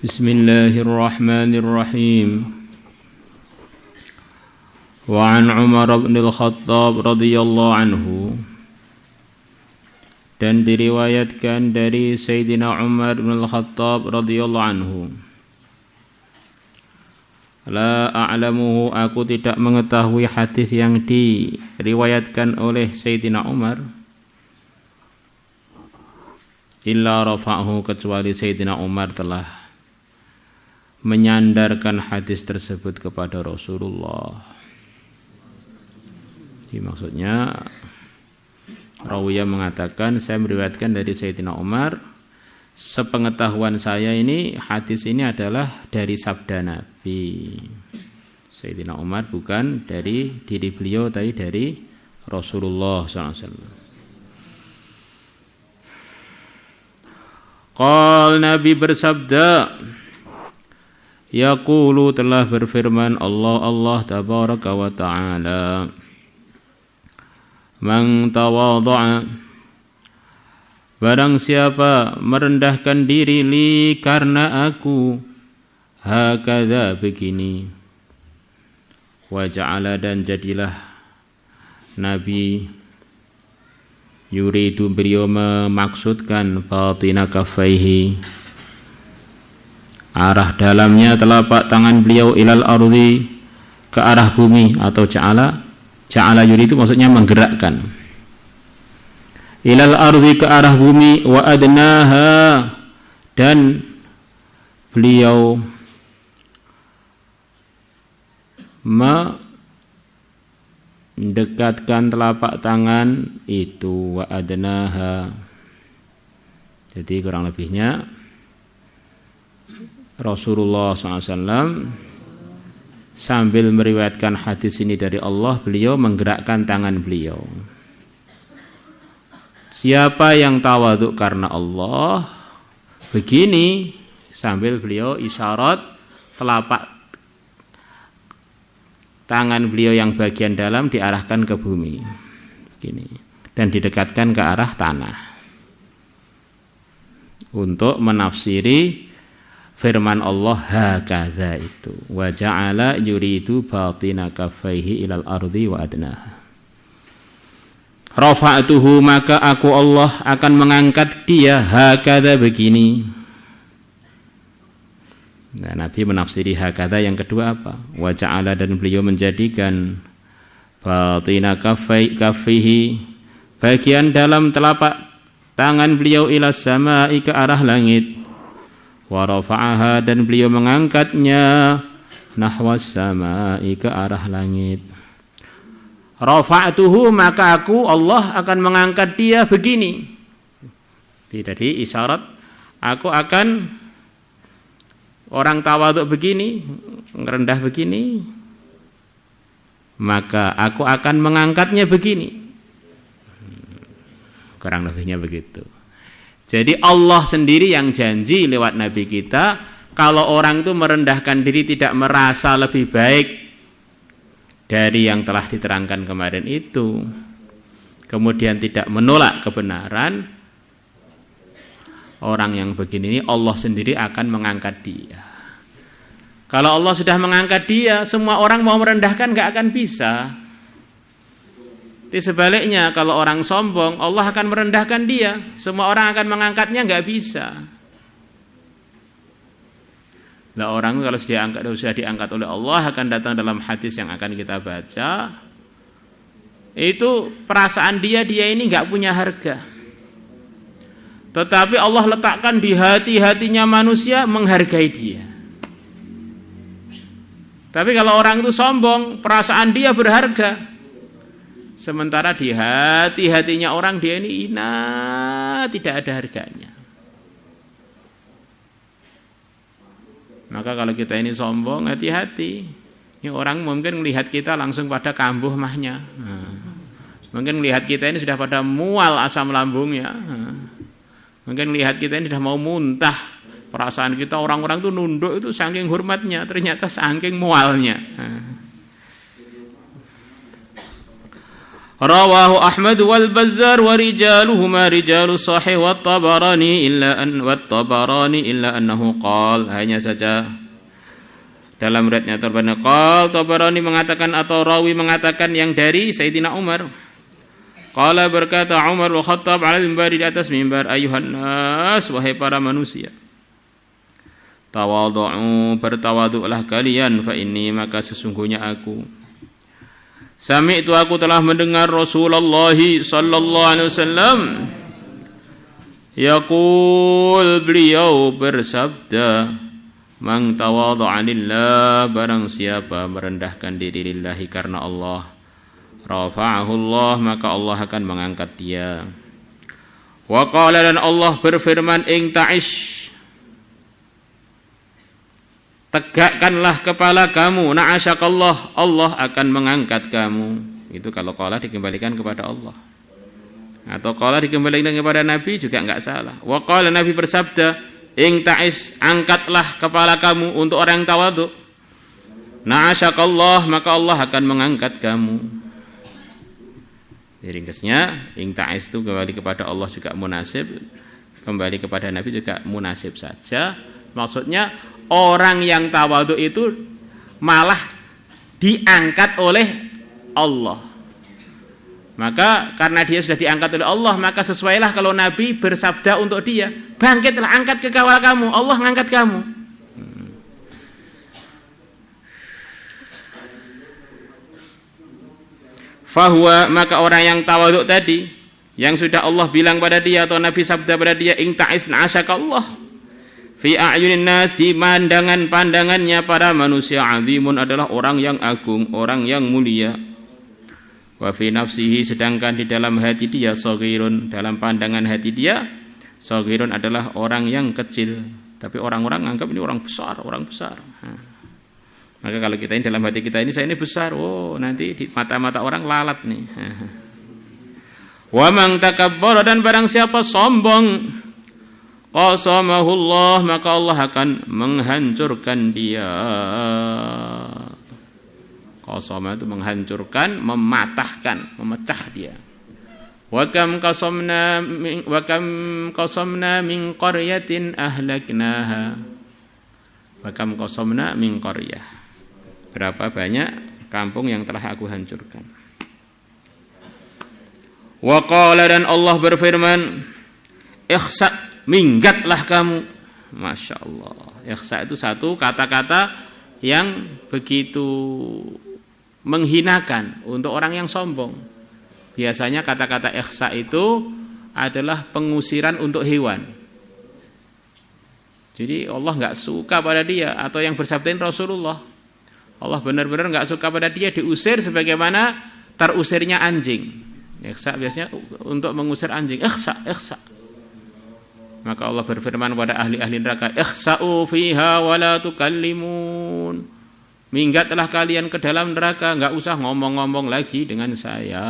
Bismillahirrahmanirrahim. Wa an Umar bin Al-Khattab radhiyallahu anhu, dan diriwayatkan dari Sayyidina Umar bin Al-Khattab radhiyallahu anhu, la a'lamuhu, aku tidak mengetahui hadis yang diriwayatkan oleh Sayyidina Umar, illa rafa'ahu, kecuali Sayyidina Umar telah menyandarkan hadis tersebut kepada Rasulullah. Jadi maksudnya rawiyah mengatakan, saya meriwayatkan dari Sayyidina Umar, sepengetahuan saya ini hadis ini adalah dari sabda Nabi. Sayyidina Umar bukan dari diri beliau, tapi dari Rasulullah SAW. Qal, Nabi bersabda, yaqulu, telah berfirman Allah tabaraka wa ta'ala, man tawadha'a, barang siapa merendahkan diri li, karena aku, hakadha, begini, wa ja'ala, dan jadilah Nabi, yuridu, beliau memaksudkan, batina kaffaihi, arah dalamnya telapak tangan beliau, ilal ardi, ke arah bumi, atau ja'ala yuridu maksudnya menggerakkan, ilal ardi, ke arah bumi, wa adnaha, dan beliau mendekatkan telapak tangan itu, wa adnaha. Jadi kurang lebihnya Rasulullah SAW sambil meriwayatkan hadis ini dari Allah, beliau menggerakkan tangan beliau. Siapa yang tawaduk karena Allah, begini, sambil beliau isyarat telapak tangan beliau yang bagian dalam diarahkan ke bumi, begini, dan didekatkan ke arah tanah, untuk menafsiri firman Allah hakadha itu, wa ja'ala yuridu batina kaffaihi ilal ardi wa adnaha. Rafa'tuhu, maka aku Allah akan mengangkat dia, hakadha, begini. Nah, Nabi menafsiri hakadha yang kedua apa? Wa ja'ala, dan beliau menjadikan batina kaffihi, bagian dalam telapak tangan beliau, ilas sama'i, ke arah langit, wa rafa'aha, dan beliau mengangkatnya, nahwas sama'i, ke arah langit. Rafa'tuhu, maka aku Allah akan mengangkat dia begini. Jadi isyarat, aku akan, orang tawaduk begini, rendah begini, maka aku akan mengangkatnya begini. Kurang lebihnya begitu. Jadi Allah sendiri yang janji lewat Nabi kita, kalau orang itu merendahkan diri, tidak merasa lebih baik dari yang telah diterangkan kemarin itu, kemudian tidak menolak kebenaran, orang yang begini ini Allah sendiri akan mengangkat dia. Kalau Allah sudah mengangkat dia, semua orang mau merendahkan gak akan bisa. Di sebaliknya, kalau orang sombong, Allah akan merendahkan dia, semua orang akan mengangkatnya, nggak bisa. Nah, orang kalau sudah diangkat oleh Allah, akan datang dalam hadis yang akan kita baca, itu perasaan dia ini nggak punya harga. Tetapi Allah letakkan di hati-hatinya manusia menghargai dia. Tapi kalau orang itu sombong, perasaan dia berharga, sementara di hati-hatinya orang dia ini tidak ada harganya. Maka kalau kita ini sombong, hati-hati. Ini orang mungkin melihat kita langsung pada kambuh mahnya. Mungkin melihat kita ini sudah pada mual asam lambungnya. Mungkin melihat kita ini sudah mau muntah. Perasaan kita, orang-orang itu nunduk itu saking hormatnya, ternyata saking mualnya. Rawahu Ahmad wal Bazzar wa rijaluhuma rijalu sahih wa Tabarani illa annahu qala, hanya saja dalam riwayatnya Tabarani mengatakan atau rawi mengatakan yang dari Sayyidina Umar. Qala, berkata Umar bin Khattab ala mimbar, di atas mimbar, ayuhan nas, wahai para manusia, tawadhu'u, bertawaduklah kalian, fa inni, maka sesungguhnya aku sami'tu, aku telah mendengar Rasulullah sallallahu alaihi wasallam yaqul, beliau bersabda, man tawadha'a lillah, barang siapa merendahkan diri lillahi karena Allah, rafa'ahu Allah, maka Allah akan mengangkat dia. Wa qala, dan Allah berfirman, ing ta'ish, tegakkanlah kepala kamu, na'asyakallah, Allah akan mengangkat kamu. Itu kalau qala dikembalikan kepada Allah, atau qala dikembalikan kepada Nabi juga enggak salah. Wa qala, Nabi bersabda, ing ta'is, angkatlah kepala kamu untuk orang yang tawadhu, na'asyakallah, maka Allah akan mengangkat kamu. Jadi ringkasnya, ing ta'is itu kembali kepada Allah juga munasib, kembali kepada Nabi juga munasib saja. Maksudnya orang yang tawadhu itu malah diangkat oleh Allah. Maka karena dia sudah diangkat oleh Allah, maka sesuailah kalau Nabi bersabda untuk dia, bangkitlah, angkat ke kepala kamu, Allah mengangkat kamu. Fahuwa, maka orang yang tawadhu tadi, yang sudah Allah bilang pada dia atau Nabi sabda pada dia, ing ta'is na'asyakallah, fi a'yunin nas, di pandangannya para manusia, azimun, adalah orang yang agung, orang yang mulia. Wa fi nafsihi, sedangkan di dalam hati dia, saghirun, dalam pandangan hati dia, saghirun adalah orang yang kecil, tapi orang-orang anggap ini orang besar. Maka kalau kita ini dalam hati kita ini, saya ini besar, nanti di mata-mata orang lalat nih. Wa man takabbara, dan barang siapa sombong, qasamahullah, maka Allah akan menghancurkan dia. Qasama itu menghancurkan, mematahkan, memecah dia. Wa kam qasamna min qaryatin ahlaknaha. Wa kam qasamna min qaryah, berapa banyak kampung yang telah aku hancurkan. Wa qala, dan Allah berfirman, ikhsa, minggatlah kamu. Masya Allah, ikhsa itu satu kata-kata yang begitu menghinakan untuk orang yang sombong. Biasanya kata-kata ikhsa itu adalah pengusiran untuk hewan. Jadi Allah enggak suka pada dia, atau yang bersabdain Rasulullah, Allah benar-benar enggak suka pada dia diusir sebagaimana terusirnya anjing. Ikhsa biasanya untuk mengusir anjing. Ikhsa. Maka Allah berfirman kepada ahli-ahli neraka, ikhsa'u fiha wa la tukallimun. Minggatlah kalian ke dalam neraka, enggak usah ngomong-ngomong lagi dengan saya.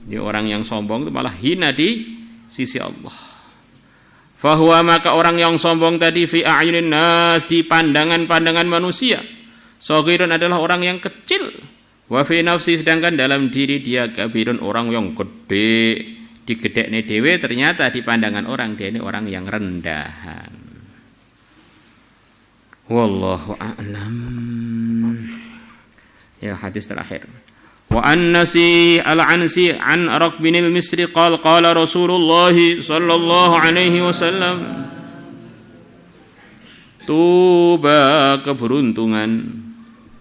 Jadi orang yang sombong itu malah hina di sisi Allah. Fahuwa, maka orang yang sombong tadi, fi a'yunin nas, di pandangan manusia, saghirun, adalah orang yang kecil. Wa fi nafsi, sedangkan dalam diri dia, kabirun, orang yang gede. Digedekne dhewe, ternyata di pandangan orang dia ini orang yang rendahan. Wallahu a'lam. Ya, hadis terakhir. Wa an-nasi al-ansi an Araq bin al-Misri qala Rasulullah sallallahu alaihi wasallam, tuba, keberuntungan.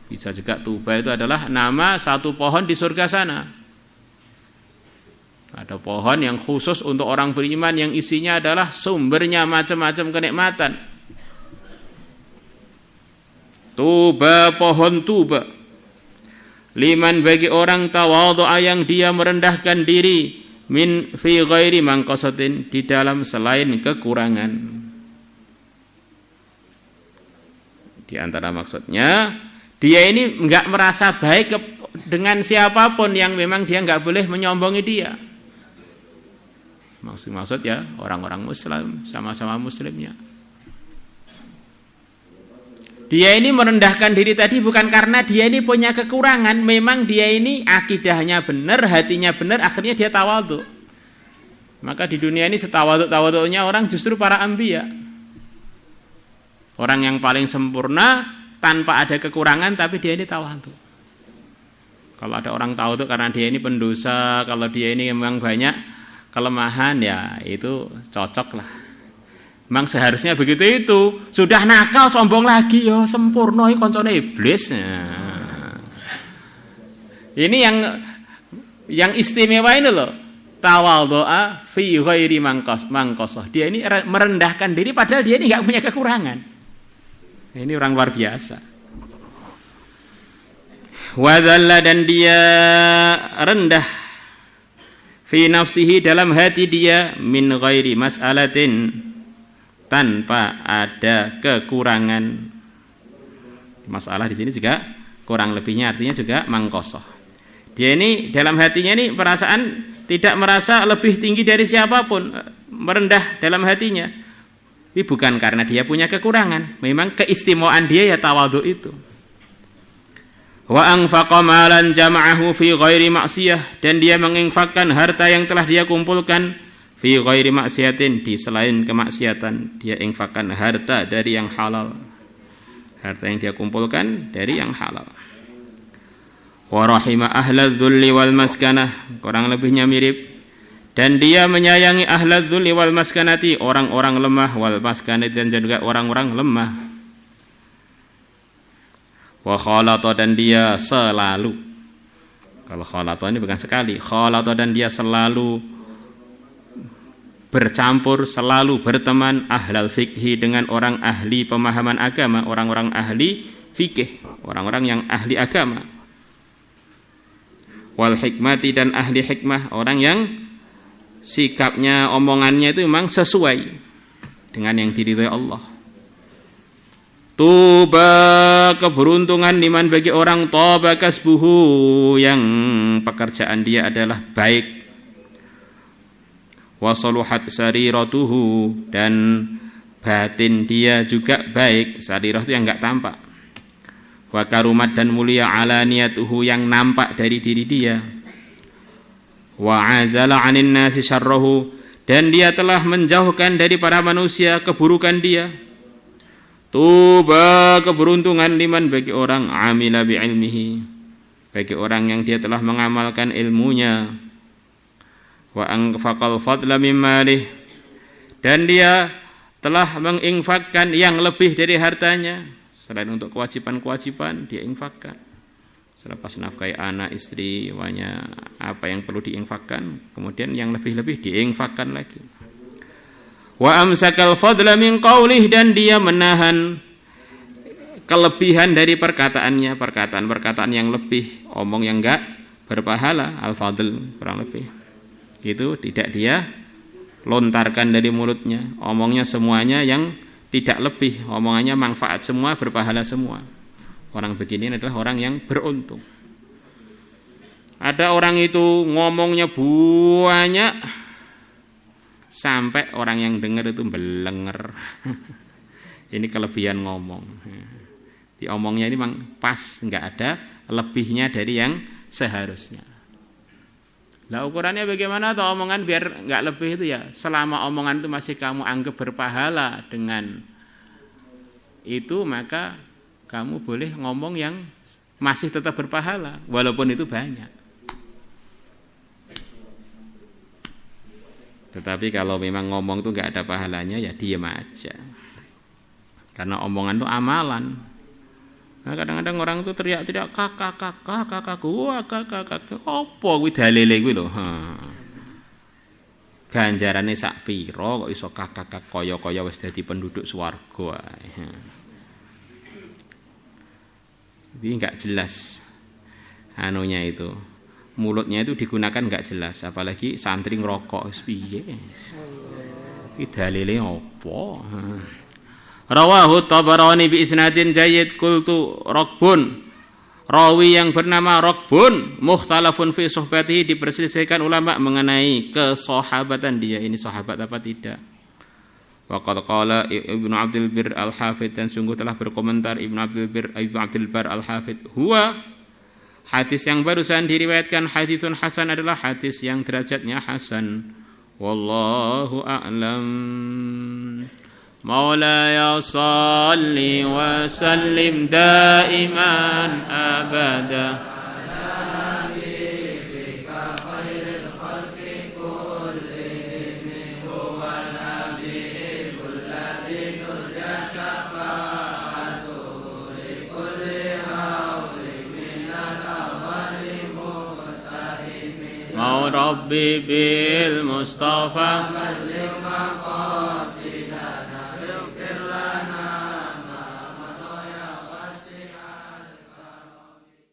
Bisa juga tuba itu adalah nama satu pohon di surga sana. Ada pohon yang khusus untuk orang beriman yang isinya adalah sumbernya macam-macam kenikmatan. Tuba, pohon tuba. Liman, bagi orang tawadhu'a, yang dia merendahkan diri, min fi ghairi manqasatin, di dalam selain kekurangan. Di antara maksudnya, dia ini enggak merasa baik dengan siapapun yang memang dia enggak boleh menyombongi dia. Maksud ya orang-orang Muslim, sama-sama Muslimnya. Dia ini merendahkan diri tadi bukan karena dia ini punya kekurangan, memang dia ini akidahnya benar, hatinya benar, akhirnya dia tawadhu. Maka di dunia ini setawadhu-tawadhunya orang justru para anbiya. Orang yang paling sempurna tanpa ada kekurangan tapi dia ini tawadhu. Kalau ada orang tawadhu karena dia ini pendosa, kalau dia ini memang banyak kelemahan, ya itu cocok lah. Memang seharusnya begitu itu. Sudah nakal sombong lagi, yo sempurna iki koncone iblis. Nah. Ini yang istimewa ini loh. Tawadhu'a fi ghairi mangqasah. Dia ini merendahkan diri padahal dia ini enggak punya kekurangan. Ini orang luar biasa. Wa dhalla, dan dia rendah fi nafsihi, dalam hati dia, min ghairi mas'alatin, tanpa ada kekurangan. Masalah di sini juga kurang lebihnya artinya juga mangkosoh. Dia ini dalam hatinya ini perasaan tidak merasa lebih tinggi dari siapapun, merendah dalam hatinya. Ini bukan karena dia punya kekurangan, memang keistimewaan dia ya tawadhu itu. Wa anfaqa malan jama'ahu fi ghairi maksiyah, dan dia menginfakkan harta yang telah dia kumpulkan fi ghairi maksiatin, di selain kemaksiatan. Dia infakkan harta dari yang halal, harta yang dia kumpulkan dari yang halal. Wa rahima ahlal dzulli wal maskanah, kurang lebihnya mirip. Dan dia menyayangi ahlal dzulli wal maskanati, orang-orang lemah, wal maskanati, dan juga orang-orang lemah. Wa khalata, dan dia selalu, kalau khalata ini bukan sekali, khalata, dan dia selalu bercampur, selalu berteman, ahlal fikhi, dengan orang ahli pemahaman agama, orang-orang ahli fikih, orang-orang yang ahli agama. Wal hikmati, dan ahli hikmah, orang yang sikapnya, omongannya itu memang sesuai dengan yang diridhai Allah. Tuba, keberuntungan liman, bagi orang, toba kasbuhu, yang pekerjaan dia adalah baik. Wasaluhat sariratuhu, dan batin dia juga baik. Sarirah itu yang enggak tampak. Wa karumat, dan mulia alaniyatuhu, yang nampak dari diri dia. Wa azala 'anin nasi syarrahu, dan dia telah menjauhkan dari para manusia keburukan dia. Tuba, keberuntungan liman, bagi orang, amila bi ilmihi, bagi orang yang dia telah mengamalkan ilmunya. Wa anfaqal fadla min malih, dan dia telah menginfakkan yang lebih dari hartanya. Selain untuk kewajiban-kewajiban, dia infakkan. Selepas nafkahi anak, istri, wanya, apa yang perlu diinfakkan, kemudian yang lebih-lebih diinfakkan lagi. Wa amsakal fadla min qaulih, dan dia menahan kelebihan dari perkataannya, perkataan-perkataan yang lebih, omong yang enggak berpahala, al-fadl kurang lebih. Itu tidak dia lontarkan dari mulutnya, omongnya semuanya yang tidak lebih, omongannya manfaat semua, berpahala semua. Orang begini adalah orang yang beruntung. Ada orang itu ngomongnya banyak sampai orang yang dengar itu belenger. Ini kelebihan ngomong. Di omongnya ini memang pas, enggak ada lebihnya dari yang seharusnya. Lah ukurannya bagaimana atau omongan biar enggak lebih itu ya, selama omongan itu masih kamu anggap berpahala dengan itu, maka kamu boleh ngomong yang masih tetap berpahala walaupun itu banyak. Tetapi kalau memang ngomong itu enggak ada pahalanya, ya diam aja. Karena omongan itu amalan. Nah, kadang-kadang orang itu teriak-teriak kakak, wah kakak, apa kuwi dalile kuwi lho. Ganjarane sak pira kok iso kakak kaya-kaya wis dadi penduduk swarga ae. Ini enggak jelas anunya itu. Mulutnya itu digunakan enggak jelas, apalagi santri ngerokok wis piye. Iki dalile apa? Rawahu Tabarani bi isnadin jayyid, qultu Raqbun, rawi yang bernama Raqbun, mukhtalafun fi suhbatihi, diperselisihkan ulama mengenai kesahabatan dia, ini sahabat apa tidak. Waqad qala Ibnu Abdul Bir Al-Hafidh, dan sungguh telah berkomentar Ibnu Abdul Bar Al-Hafidh, huwa, hadis yang barusan diriwayatkan haditsun hasan adalah hadis yang derajatnya hasan. Wallahu a'lam. Maulaya salli wa sallim daiman abada Rabbi bil Mustafa